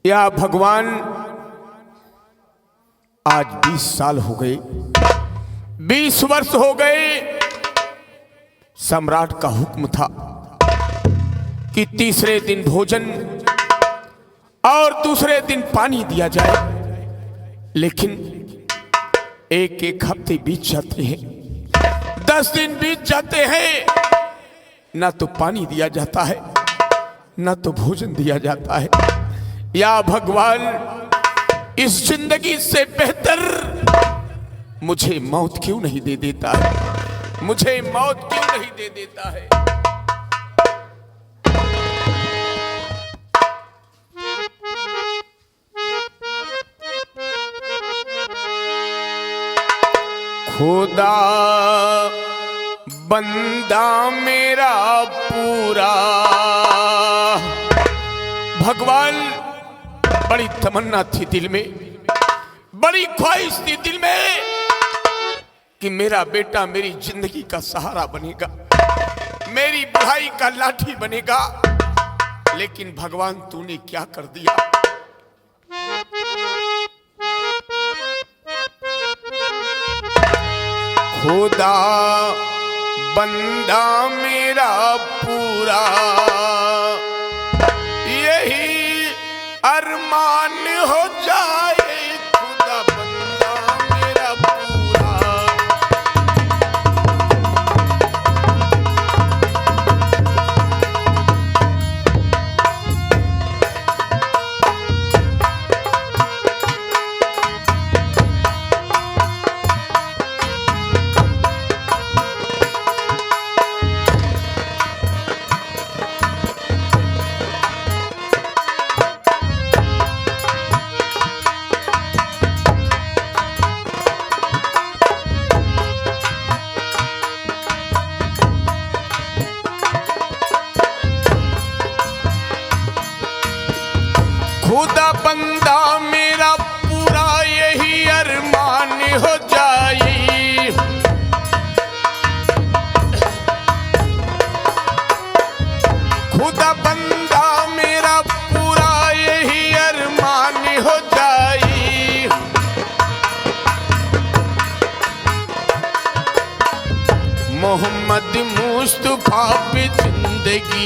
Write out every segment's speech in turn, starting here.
या भगवान, आज 20 साल हो गए, 20 वर्ष हो गए। सम्राट का हुक्म था कि तीसरे दिन भोजन और दूसरे दिन पानी दिया जाए, लेकिन एक एक हफ्ते बीत जाते हैं, 10 दिन बीत जाते हैं, ना तो पानी दिया जाता है ना तो भोजन दिया जाता है। या भगवान, इस जिंदगी से बेहतर मुझे मौत क्यों नहीं दे देता है, मुझे मौत क्यों नहीं दे देता है। खुदा बंदा मेरा पूरा। भगवान, बड़ी तमन्ना थी दिल में, बड़ी ख्वाहिश थी दिल में कि मेरा बेटा मेरी जिंदगी का सहारा बनेगा, मेरी बुढ़ाई का लाठी बनेगा। लेकिन भगवान, तूने क्या कर दिया। खुदा बंदा मेरा पूरा, यही अरमान हो जाए। खुदा बंदा मेरा पूरा। खुदा बंदा मेरा पूरा, यही अरमान हो जाए। खुदा बंदा मेरा पूरा, यही अरमान हो जाए। मोहम्मद मुस्तफा पे जिंदगी,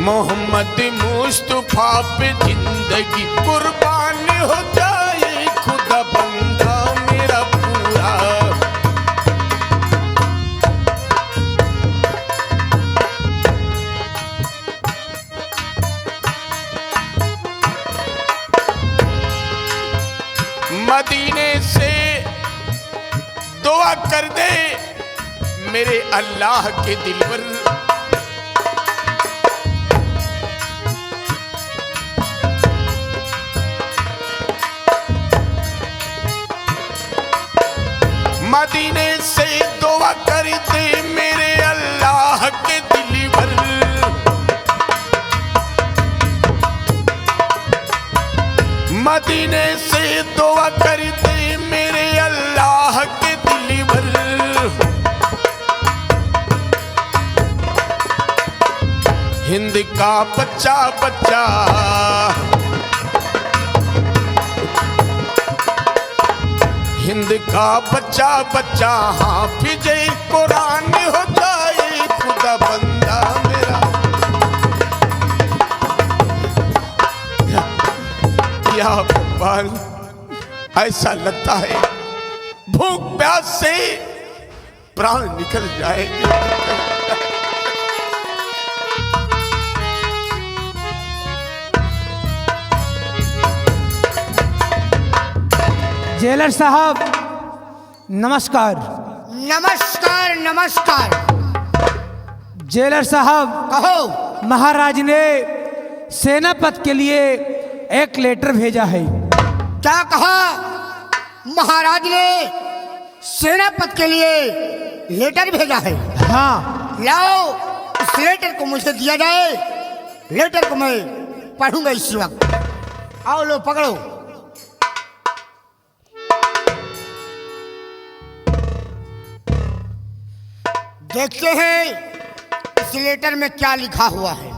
मोहम्मद मुस्तफा पे जिंदगी कुर्बान हो जाए। खुदा बंदा मेरा पूरा। मदीने से दुआ कर दे मेरे अल्लाह के दिलवर। मदीने से दुआ करते मेरे अल्लाह के दिलवर। मदीने से दुआ करते मेरे अल्लाह के दिलवर। हिंद का बच्चा बच्चा, हिंद का बच्चा बच्चा हाफिज़े कुरान हो जाए। खुदा बंदा मेरा। या भगवान, ऐसा लगता है भूख प्यास से प्राण निकल जाएंगे। जेलर साहब नमस्कार। नमस्कार नमस्कार। जेलर साहब, कहो। महाराज ने सेनापति के लिए एक लेटर भेजा है। क्या कहा? महाराज ने सेनापति के लिए लेटर भेजा है। हाँ, लाओ, इस लेटर को मुझे दिया जाए। लेटर को मैं पढ़ूंगा इसी वक्त। आओ, लो पकड़ो। देखते हैं इस इस लेटर में क्या लिखा हुआ है?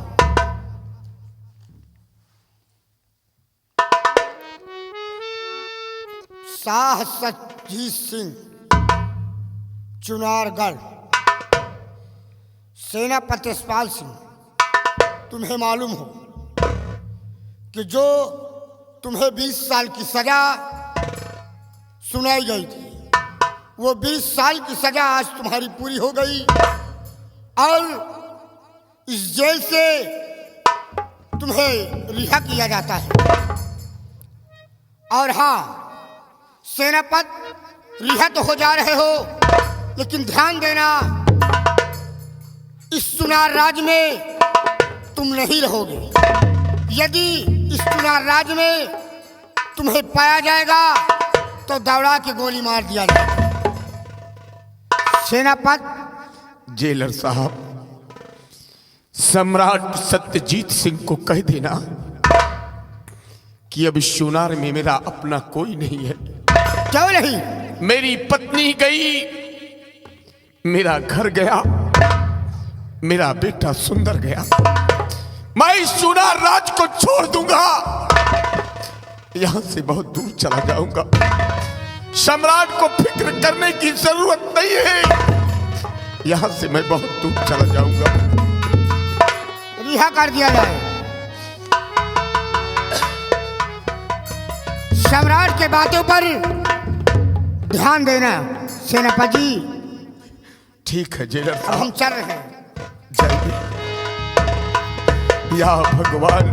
शाह सतजीत सिंह, चुनारगढ़, सेनापति यशपाल सिंह, तुम्हें मालूम हो कि जो तुम्हें 20 साल की सजा सुनाई गई थी, वो 20 साल की सजा आज तुम्हारी पूरी हो गई और इस जेल से तुम्हें रिहा किया जाता है। और हाँ सेनापति, रिहा तो हो जा रहे हो, लेकिन ध्यान देना, इस चुनार राज में तुम नहीं रहोगे। यदि इस चुनार राज में तुम्हें पाया जाएगा तो दौड़ा के गोली मार दिया जाएगा। सेनापति। जेलर साहब, सम्राट सत्यजीत सिंह को कह देना कि अब इस चुनार में मेरा अपना कोई नहीं है। क्यों नहीं? मेरी पत्नी गई, मेरा घर गया, मेरा बेटा सुंदर गया। मैं इस चुनार राज को छोड़ दूंगा, यहां से बहुत दूर चला जाऊंगा। सम्राट को फिक्र करने की जरूरत नहीं है, यहां से मैं बहुत दूर चला जाऊंगा। रिहा कर दिया जाए। सम्राट के बातों पर ध्यान देना सेनापति जी। ठीक है जेलर साहब, हम चल रहे हैं। जाइए। या भगवान,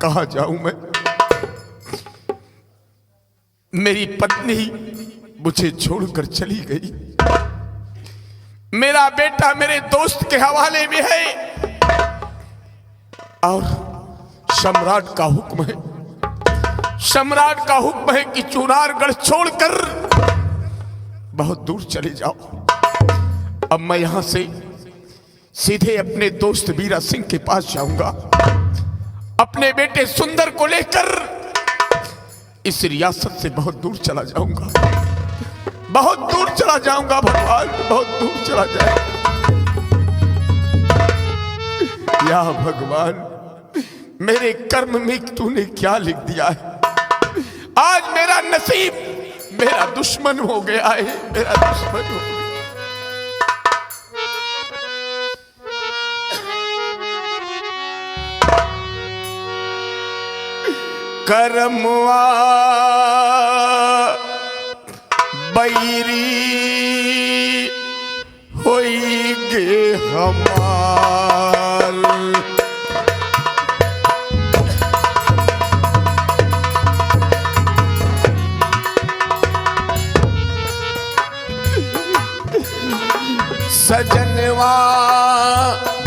कहाँ जाऊं मैं? मेरी पत्नी मुझे छोड़कर चली गई, मेरा बेटा मेरे दोस्त के हवाले में है और सम्राट का हुक्म है, सम्राट का हुक्म है कि चुनारगढ़ छोड़कर बहुत दूर चले जाओ। अब मैं यहां से सीधे अपने दोस्त वीरा सिंह के पास जाऊंगा, अपने बेटे सुंदर को लेकर इस रियासत से बहुत दूर चला जाऊंगा, बहुत दूर चला जाऊंगा भगवान, बहुत दूर चला जाएगा। या भगवान, मेरे कर्म में तूने क्या लिख दिया है? आज मेरा नसीब मेरा दुश्मन हो गया है, मेरा दुश्मन हो गया। करमवा बैरी होइगे हमार, सजनवा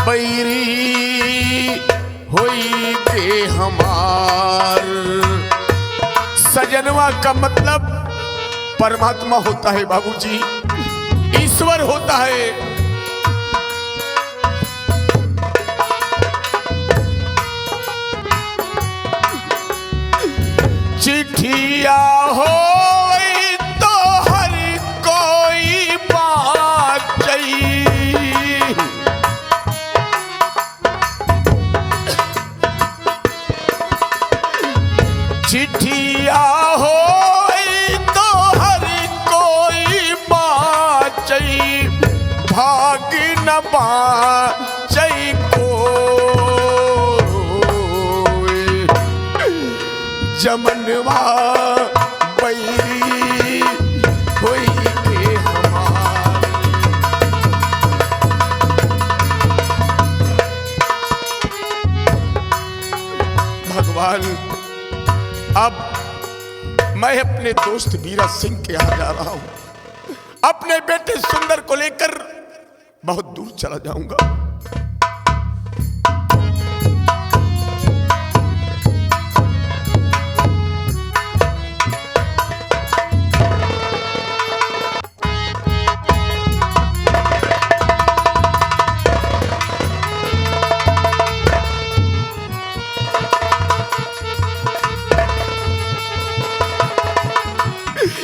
बैरी होइगे हमार। सजनवा का मतलब परमात्मा होता है बाबूजी, ईश्वर होता है। चिट्ठिया हो तो हर कोई बात चाहिए, चिट्ठिया हो तो हर कोई बाचई, भाग न बाचई को जमनवा बैरी होई के हमार। भगवान, अब मैं अपने दोस्त वीरा सिंह के यहाँ जा रहा हूं, अपने बेटे सुंदर को लेकर बहुत दूर चला जाऊंगा।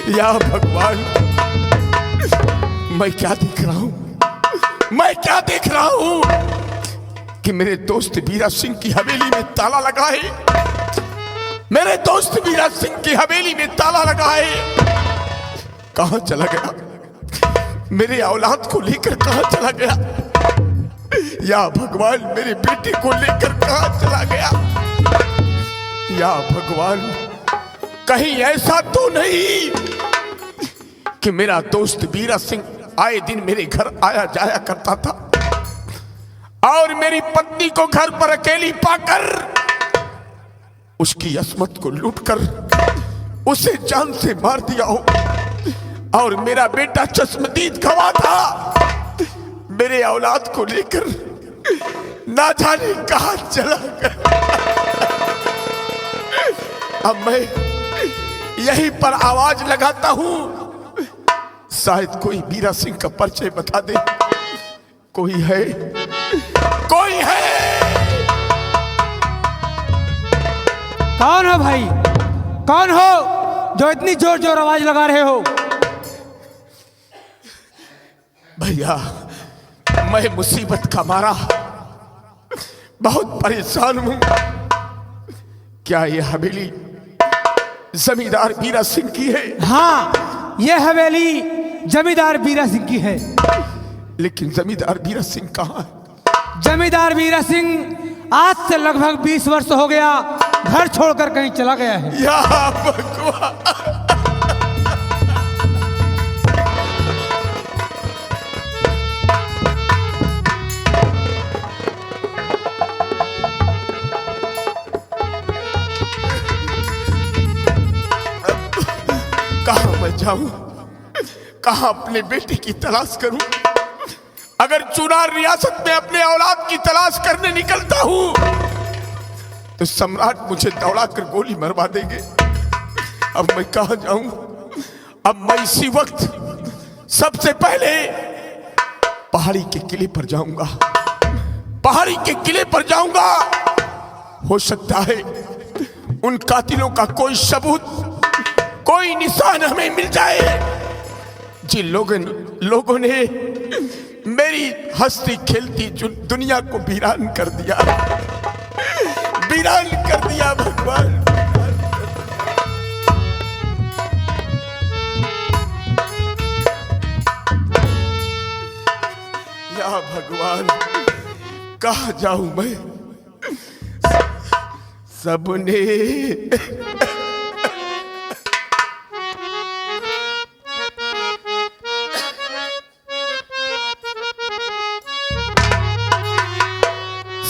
या भगवान, मैं क्या देख रहा हूं, मैं क्या देख रहा हूं? कि मेरे दोस्त वीरा सिंह की हवेली में ताला लगा है, मेरे दोस्त वीरा सिंह की हवेली में ताला लगा है। कहां चला गया? मेरे औलाद को लेकर कहां चला गया? या भगवान मेरे बेटे को लेकर कहां चला गया? या भगवान कहीं ऐसा तो नहीं कि मेरा दोस्त वीरा सिंह आए दिन मेरे घर आया जाया करता था और मेरी पत्नी को घर पर अकेली पाकर उसकी अस्मत को लूटकर उसे जान से मार दिया हो, और मेरा बेटा चश्मदीद गवाह था मेरे औलाद को लेकर ना जाने कहां चला गया। अब मैं यहीं पर आवाज लगाता हूं, शायद कोई वीरा सिंह का परिचय बता दे। कोई है? कोई है? कौन हो भाई? कौन हो जो इतनी जोर जोर आवाज लगा रहे हो? भैया मैं मुसीबत का मारा बहुत परेशान हूं। क्या ये हवेली जमींदार वीरा सिंह की है? हाँ, ये हवेली जमींदार वीरा सिंह की है। लेकिन जमींदार वीरा सिंह कहाँ है? जमींदार वीरा सिंह आज से लगभग 20 वर्ष हो गया घर छोड़कर कहीं चला गया है। या भगवान, कहां मैं जाऊं? कहां अपने बेटे की तलाश करूं? अगर चुनार रियासत में अपने औलाद की तलाश करने निकलता हूं तो सम्राट मुझे दौड़ाकर गोली मरवा देंगे। अब मैं कहां जाऊं? अब मैं इसी वक्त सबसे पहले पहाड़ी के किले पर जाऊंगा। पहाड़ी के किले पर जाऊंगा। हो सकता है उन कातिलों का कोई सबूत, कोई निशान हमें मिल जाए जिन लोगों ने मेरी हंसती खेलती दुनिया को वीरान कर दिया, वीरान कर दिया। भगवान या भगवान, कहां जाऊं मैं? सबने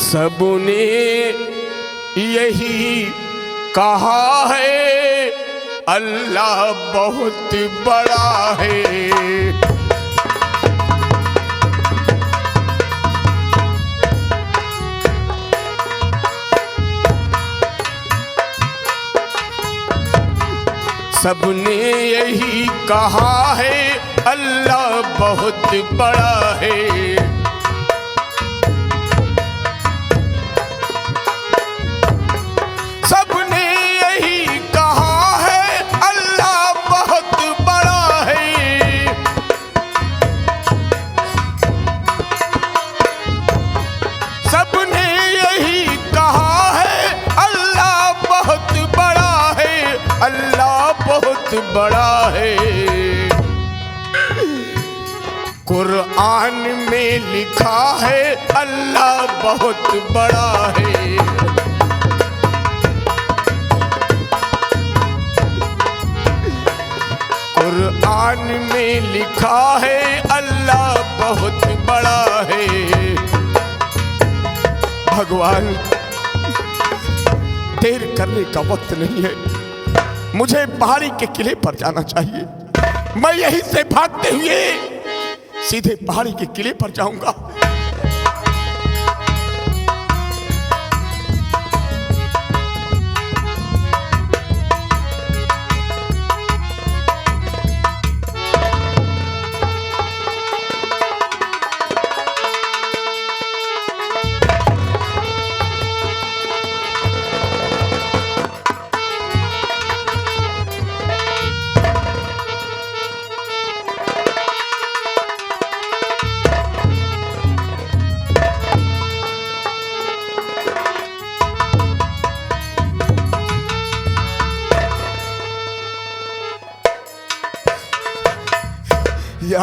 सबने यही कहा है अल्लाह बहुत बड़ा है। सबने यही कहा है अल्लाह बहुत बड़ा है। बड़ा है। कुरान में लिखा है अल्लाह बहुत बड़ा है। कुरान में लिखा है अल्लाह बहुत बड़ा है। भगवान देर करने का वक्त नहीं है, मुझे पहाड़ी के किले पर जाना चाहिए। मैं यहीं से भागते हुए सीधे पहाड़ी के किले पर जाऊंगा।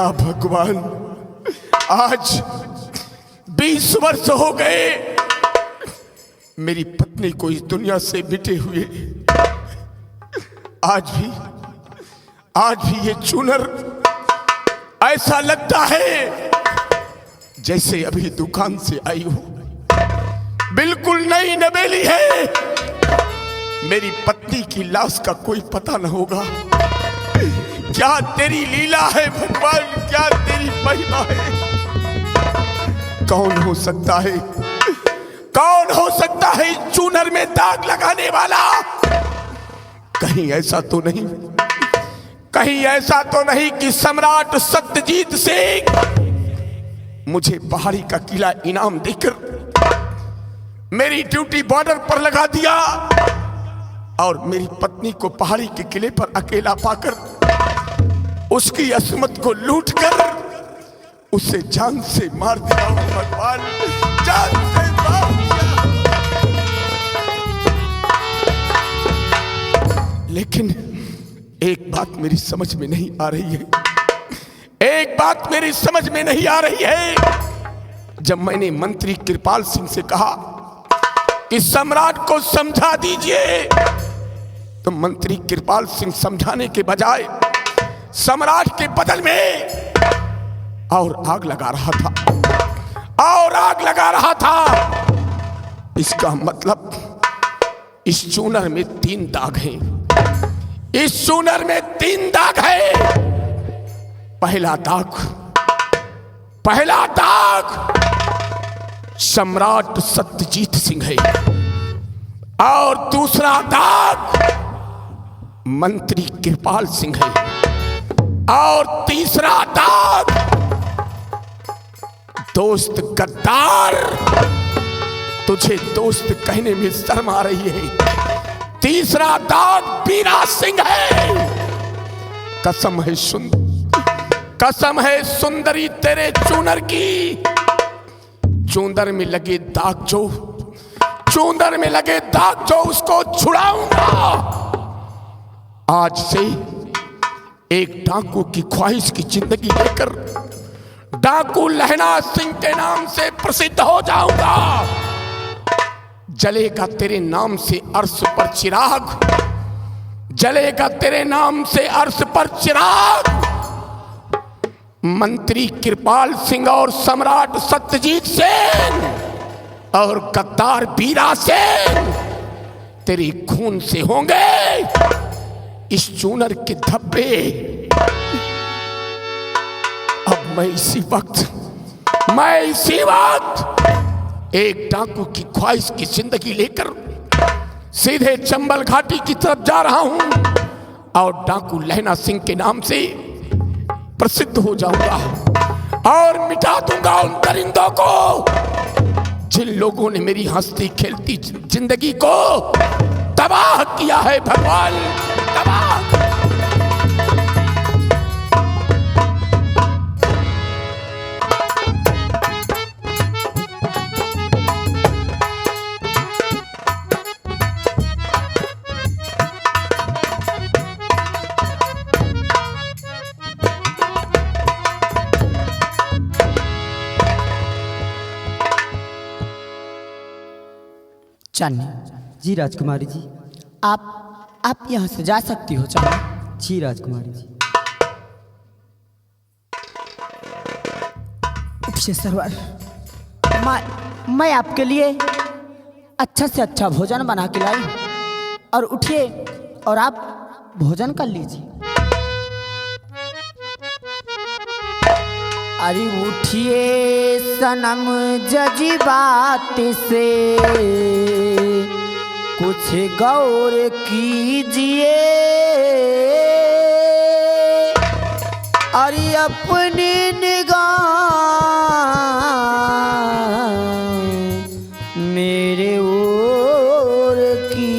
क्या भगवान, आज 20 वर्ष हो गए मेरी पत्नी को इस दुनिया से मिटे हुए। आज भी ये चूनर ऐसा लगता है जैसे अभी दुकान से आई हो, बिल्कुल नई नवेली है। मेरी पत्नी की लाश का कोई पता न होगा। क्या तेरी लीला है भगवान, क्या तेरी महिमा है। कौन हो सकता है, कौन हो सकता है इस चूनर में दाग लगाने वाला। कहीं ऐसा तो नहीं, कहीं ऐसा तो नहीं कि सम्राट सत्यजीत सिंह मुझे पहाड़ी का किला इनाम देकर मेरी ड्यूटी बॉर्डर पर लगा दिया और मेरी पत्नी को पहाड़ी के किले पर अकेला पाकर उसकी असमत को लूटकर उसे जान से मार दिया। भगवान, जान से मार दिया। लेकिन एक बात मेरी समझ में नहीं आ रही है, एक बात मेरी समझ में नहीं आ रही है। जब मैंने मंत्री कृपाल सिंह से कहा कि सम्राट को समझा दीजिए, तो मंत्री कृपाल सिंह समझाने के बजाय सम्राट के बदल में और आग लगा रहा था, और आग लगा रहा था। इसका मतलब इस चूनर में 3 दाग हैं, इस चूनर में 3 दाग है। पहला दाग सम्राट सत्यजीत सिंह है और दूसरा दाग मंत्री कृपाल सिंह है और तीसरा दाग दोस्त गद्दार। तुझे दोस्त कहने में शर्म आ रही है। तीसरा दाग बीरा सिंह है। कसम है सुंदरी तेरे चूनर की। चूंदर में लगे दाग जो उसको छुड़ाऊंगा। आज से एक डाकू की ख्वाहिश की जिंदगी लेकर डाकू लहना सिंह के नाम से प्रसिद्ध हो जाऊंगा। जलेगा तेरे नाम से अर्श पर चिराग, जलेगा तेरे नाम से अर्श पर चिराग। मंत्री कृपाल सिंह और सम्राट सत्यजीत सिंह और गद्दार बीरा सिंह तेरे खून से होंगे इस चूनर के धब्बे। अब मैं इसी वक्त एक डाकू की ख्वाहिश की जिंदगी लेकर सीधे चंबल घाटी की तरफ जा रहा हूं और डाकू लहना सिंह के नाम से प्रसिद्ध हो जाऊंगा और मिटा दूंगा उन दरिंदों को जिन लोगों ने मेरी हंसती खेलती जिंदगी को तबाह किया है। भगवान, तबाह। चांदनी। जी राजकुमारी जी। आप यहाँ से जा सकती हो चांदनी। जी राजकुमारी जी। उठिए सरवर, मैं आपके लिए अच्छा से अच्छा भोजन बना के लाई और उठिए और आप भोजन कर लीजिए। अरे उठिए सनम जज्बात से कुछ गौर कीजिए। अरे अपनी निगाह मेरे ओर की।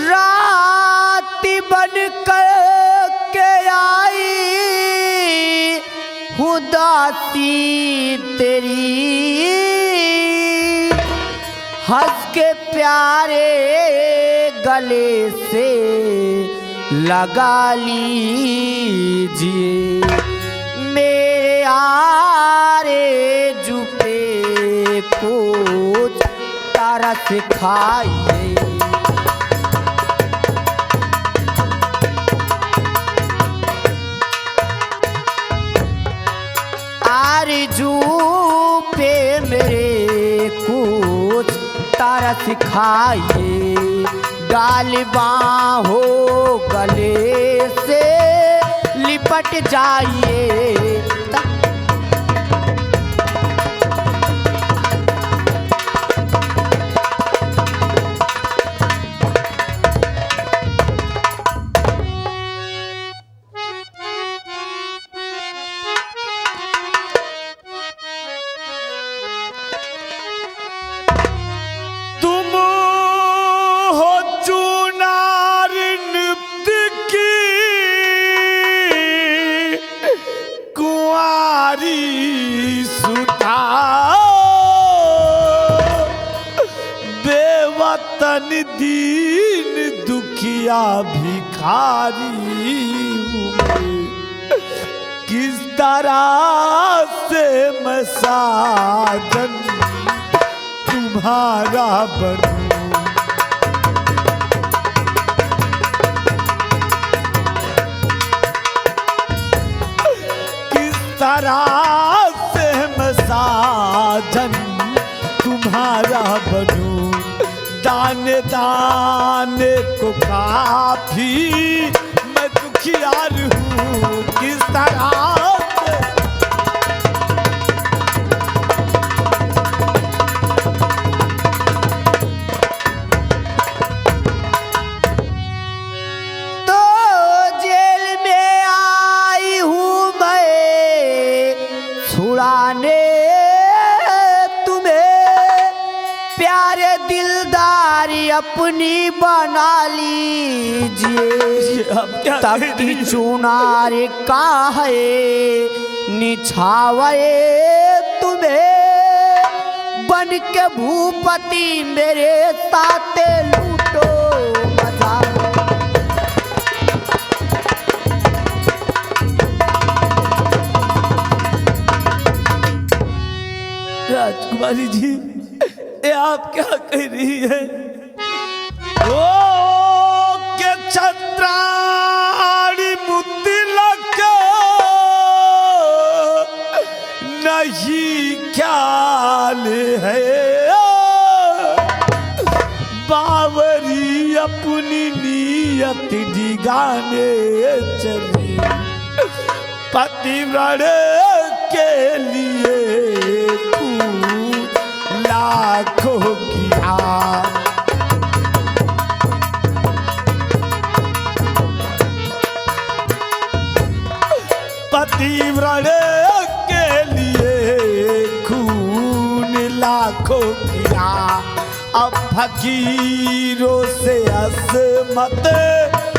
रात बन कर के आई उदासी तेरी हंस के प्यारे गले से लगा लीजिए, मेरे आरे जुपे कुछ तरस खाइए। आरज़ू पे मेरे कुछ तरस खाइए, गाल बाहों गले से लिपट जाइए। तुम हो चुनार नृत्य की कुंवारी सुता, बेवतन दीन दुखिया भिखारी हूँ मैं। किस तरह से मैं साजन तुम्हारा बनूं, किस तरह से मैं साजन तुम्हारा बनूं। दाने दाने को काफी मैं दुखियार हूँ, किस तरह से तो जेल में आई हूँ मैं छुड़ाने तुम्हें, प्यारे दिलदारी अपनी बना लीजिए। तब की चुनार का है निछावे तुम्हें, बन के भूपति मेरे साथ लूटो मजा। राजकुमारी जी, ये आप क्या कह रही है? ओ के छत्राणी मुतिलक नहीं ख्याल है, बावरी अपनी नीयत दिगाने चली, पतिव्रत के लिए तू लाखों किया। पतिव्रत के लिए खून लाखों किया, अब फकीरों से असमत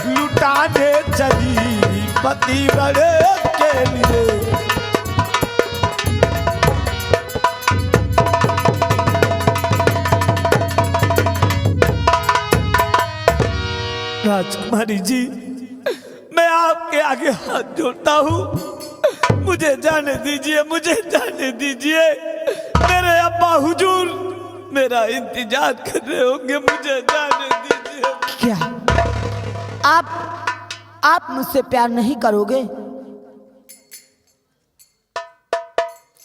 लुटाने चली, पतिव्रत के लिए। राजकुमारी जी, मैं आपके आगे हाथ जोड़ता हूँ, मुझे जाने दीजिए, मुझे जाने दीजिए। मेरे अब्बा हुजूर मेरा इंतजार कर रहे होंगे, मुझे जाने दीजिए। क्या आप मुझसे प्यार नहीं करोगे?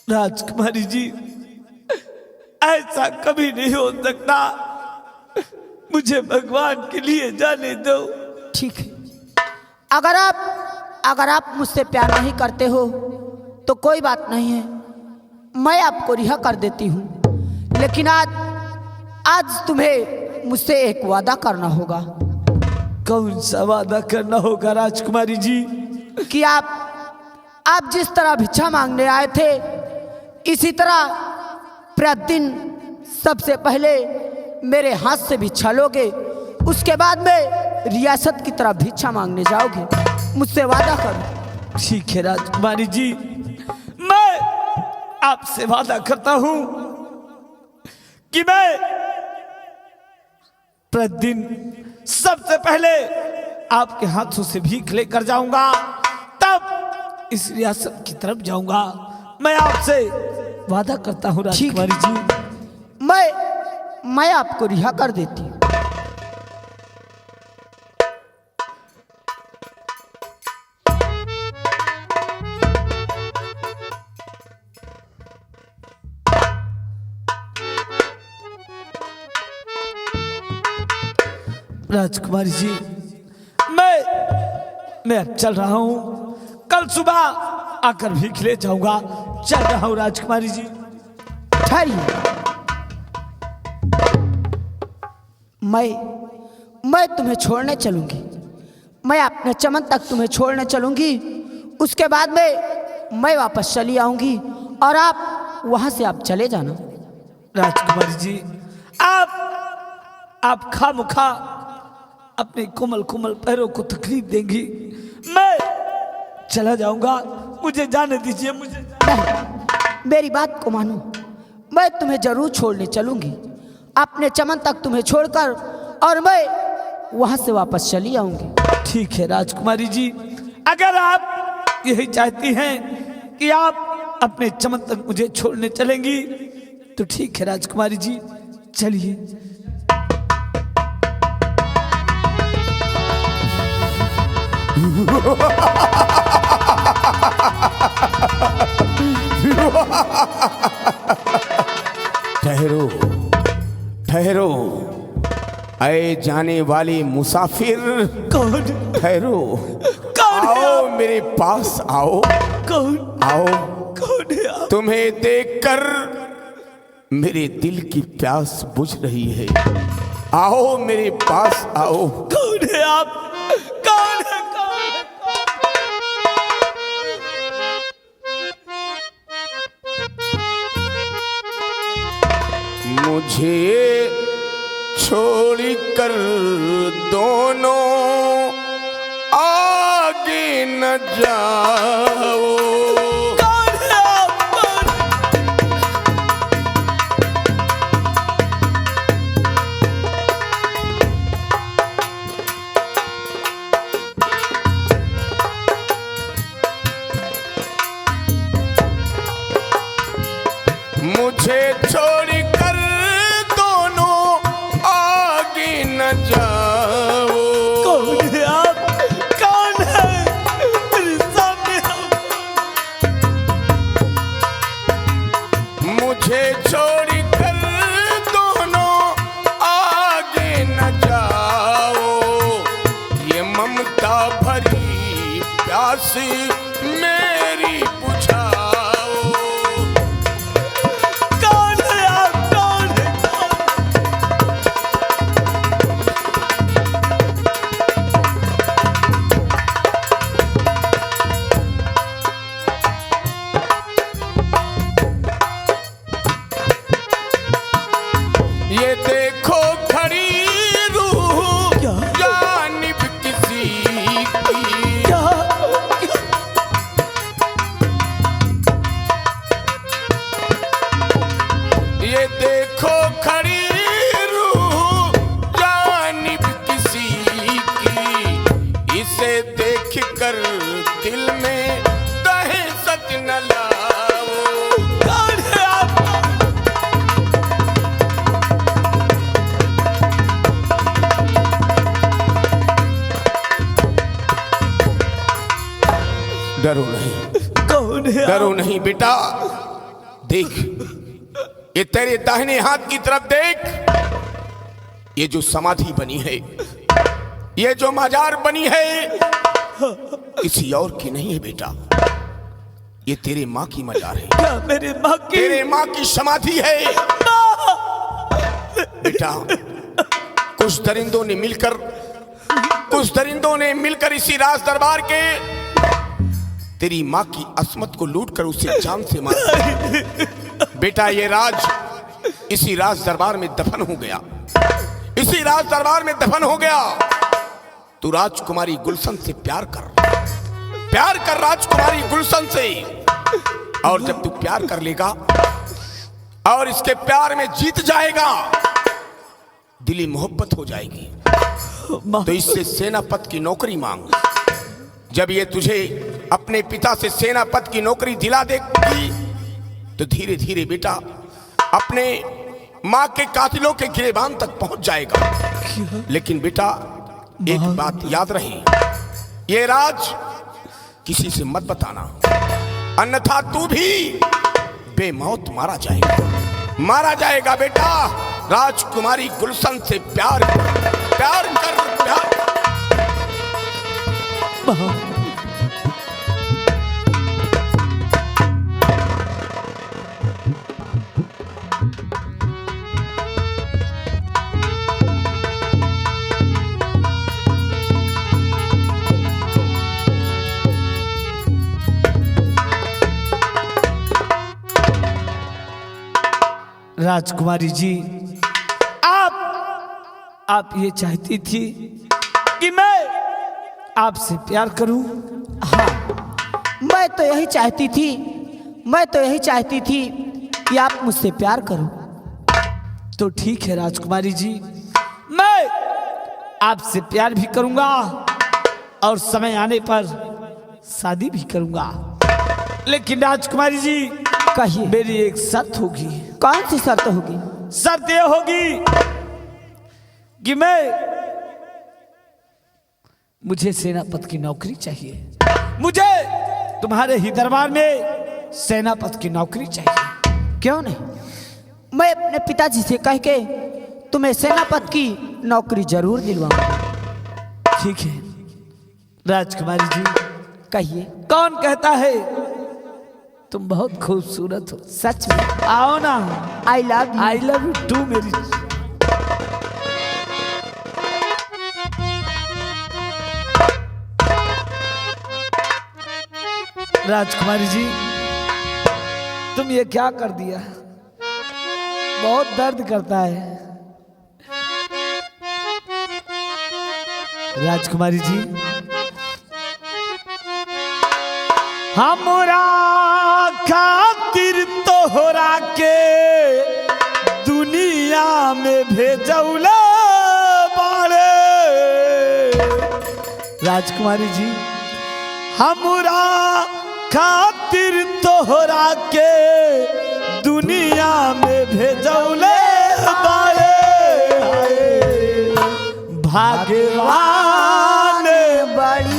राजकुमारी जी, ऐसा कभी नहीं हो सकता, मुझे भगवान के लिए जाने दो। ठीक है, अगर आप मुझसे प्यार नहीं करते हो तो कोई बात नहीं है, मैं आपको रिहा कर देती हूँ। लेकिन आज तुम्हें मुझसे एक वादा करना होगा। कौन सा वादा करना होगा राजकुमारी जी? कि आप जिस तरह भिक्षा मांगने आए थे, इसी तरह प्रतिदिन सबसे पहले मेरे हाथ से भिक्षा लोगे, उसके बाद में रियासत की तरह भिक्षा मांगने जाओगे। मुझसे वादा करो। ठीक है राजकुमारी जी, मैं आपसे वादा करता हूं कि मैं प्रतिदिन सबसे पहले आपके हाथों से भीख लेकर जाऊंगा, तब इस रियासत की तरफ जाऊंगा। मैं आपसे वादा करता हूँ ठीक है। राजकुमारी जी। मैं आपको रिहा कर देती हूँ। राजकुमारी जी, मैं अब चल रहा हूँ। कल सुबह आकर भीख ले जाऊंगा। चल रहा हूँ राजकुमारी जी। ठहरिए, मैं तुम्हें छोड़ने चलूंगी। मैं अपने चमन तक तुम्हें छोड़ने चलूंगी। उसके बाद में मैं वापस चली आऊंगी और आप वहां से आप चले जाना। राजकुमारी जी, आप खामखा अपने कोमल कोमल पैरों को तकलीफ देंगी। मैं चला जाऊंगा, मुझे जाने दीजिए। मुझे नहीं, मेरी बात को मानो। मैं तुम्हें जरूर छोड़ने चलूंगी, अपने चमन तक तुम्हें छोड़कर, और मैं वहां से वापस चली आऊंगी। ठीक है राजकुमारी जी, अगर आप यही चाहती हैं कि आप अपने चमन तक मुझे छोड़ने चलेंगी तो ठीक है राजकुमारी जी, चलिए। ठहरो ठहरो, आए जाने वाले मुसाफिर। कौन? ठहरो, कौन है आओ आप? मेरे पास आओ। कौन? आओ, कौन है आप? तुम्हें देखकर मेरे दिल की प्यास बुझ रही है। आओ मेरे पास आओ। कौन है आप? कौन है? मुझे छोड़कर दोनों आगे न जाओ। कौन है आप? मुझे छोड़कर दोनों आगे न जाओ। कौन है आप? कौन है? मेरे सामने आओ। मुझे छोड़कर दोनों आगे न जाओ। ये ममता भरी प्यास मेरी बुझाओ। कौन है आप? कौन है? ये देखो खड़ी रूह क्या? जानिब किसी की। क्या? ये देखो खड़ी रूह जानिब किसी की। इसे देख कर दिल में दहशत न लाओ। कौन है आप? डरो नहीं, कौन है आप? डरो नहीं बेटा। देख, ये तेरे दाहिने हाथ की तरफ देख। ये जो समाधि बनी है, ये जो मजार बनी है, किसी और की नहीं है बेटा। ये तेरे माँ की मजार है, क्या मेरे माँ की? तेरे माँ की समाधि है बेटा। कुछ दरिंदों ने मिलकर इसी राज दरबार के तेरी माँ की अस्मत को लूटकर उसे जान से मारा। बेटा, ये राज इसी राज दरबार में दफन हो गया, इसी राज दरबार में दफन हो गया। तू राजकुमारी गुलशन से प्यार कर राजकुमारी गुलशन से। और जब तू प्यार कर लेगा और इसके प्यार में जीत जाएगा दिली मोहब्बत हो जाएगी। तो इससे सेनापत की नौकरी मांग। जब ये तुझे अपने पिता से सेनापत की नौकरी दिला देगी तो धीरे धीरे बेटा अपने मां के कातिलों के गिरेबान तक पहुंच जाएगा। लेकिन बेटा एक बात याद रहे, ये राज किसी से मत बताना, अन्यथा तू भी बेमौत मारा जाएगा। बेटा राजकुमारी गुलशन से प्यार कर। राजकुमारी जी, आप ये चाहती थी कि मैं आपसे प्यार करूं? हाँ, मैं तो यही चाहती थी कि आप मुझसे प्यार करो। तो ठीक है राजकुमारी जी, मैं आपसे प्यार भी करूंगा और समय आने पर शादी भी करूंगा। लेकिन राजकुमारी जी, कहिए। मेरी एक शर्त होगी। कौन सी शर्त होगी? शर्त यह होगी कि मुझे सेनापत की नौकरी चाहिए। मुझे तुम्हारे ही दरबार में सेनापत की नौकरी चाहिए। क्यों नहीं, मैं अपने पिताजी से कह के तुम्हें सेनापत की नौकरी जरूर दिलवाऊंगा। ठीक है राजकुमारी जी, कहिए। कौन कहता है तुम बहुत खूबसूरत हो? सच में? आओ ना। आई लव यू टू मेरी। राजकुमारी जी, तुम ये क्या कर दिया? बहुत दर्द करता है। राजकुमारी जी, हमरा खातिर तोहरा के दुनिया में भेजौले बाड़े। राजकुमारी जी, हमरा खातिर तोहरा के दुनिया में भेजौले बाड़े। भगवान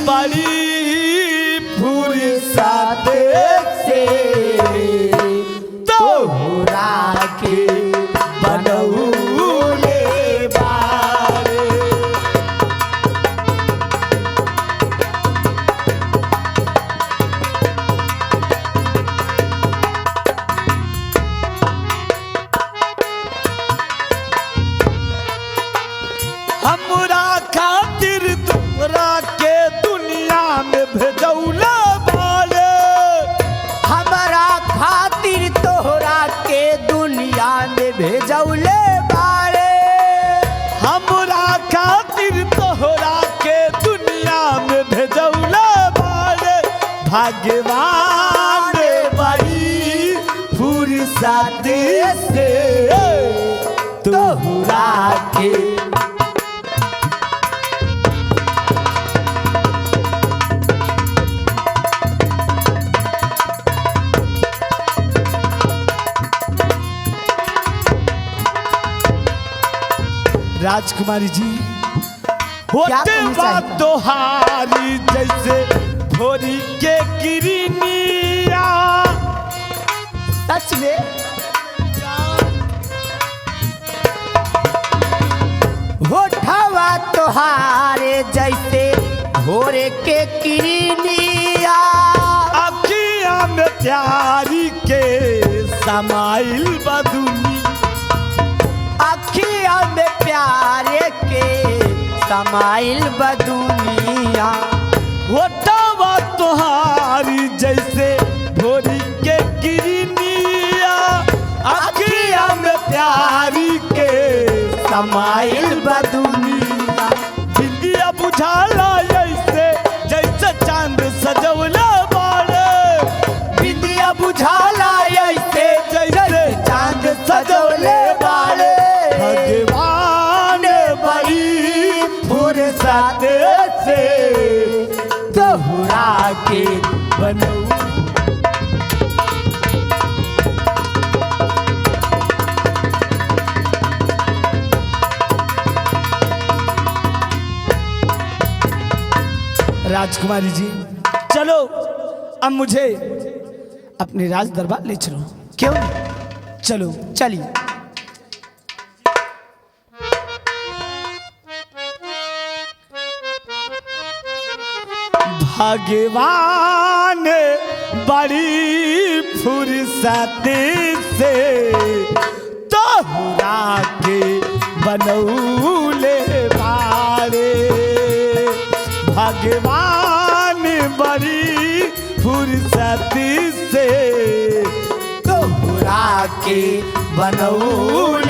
बड़ी फुर्सत से तोहरा के बनौले बाड़े। हमरा खातिर तोहरा के दुनिया में भेजौले बाड़े। हमारा खातिर तोहरा के दुनिया में भेजौले बाड़े। हमरा खातिर तोहरा के दुनिया में भेजौले बाड़े। भगवान बड़ी फुर्सत से तोहरा के राजकुमारी जी, होते बात तोहारी जैसे भोरी के किरनिया। सच में? होठवा तोहारे जैसे भोरे के किरनिया। अखिया में प्यारी के समाइल बदुनी। अखिया में प्यारे के समाइल बदुनिया। होठवा तोहारी जैसे भोरी के किरनिया। अखिया में प्यारी के समाइल बदुनिया। बिंदिया बुझाला जैसे जैसे चांद सजौला बाड़े। बिंदिया बुझाला ऐसे जैसे चांद सजौले बाड़े। भगवान राजकुमारी जी चलो, अब मुझे अपने राज दरबार ले चलो। क्यों नहीं? चलो चलिए। भगवान बड़ी फुर्सत से तोहरा के बनौले बारे। भगवान बड़ी फुर्सत से तोहरा के बनौले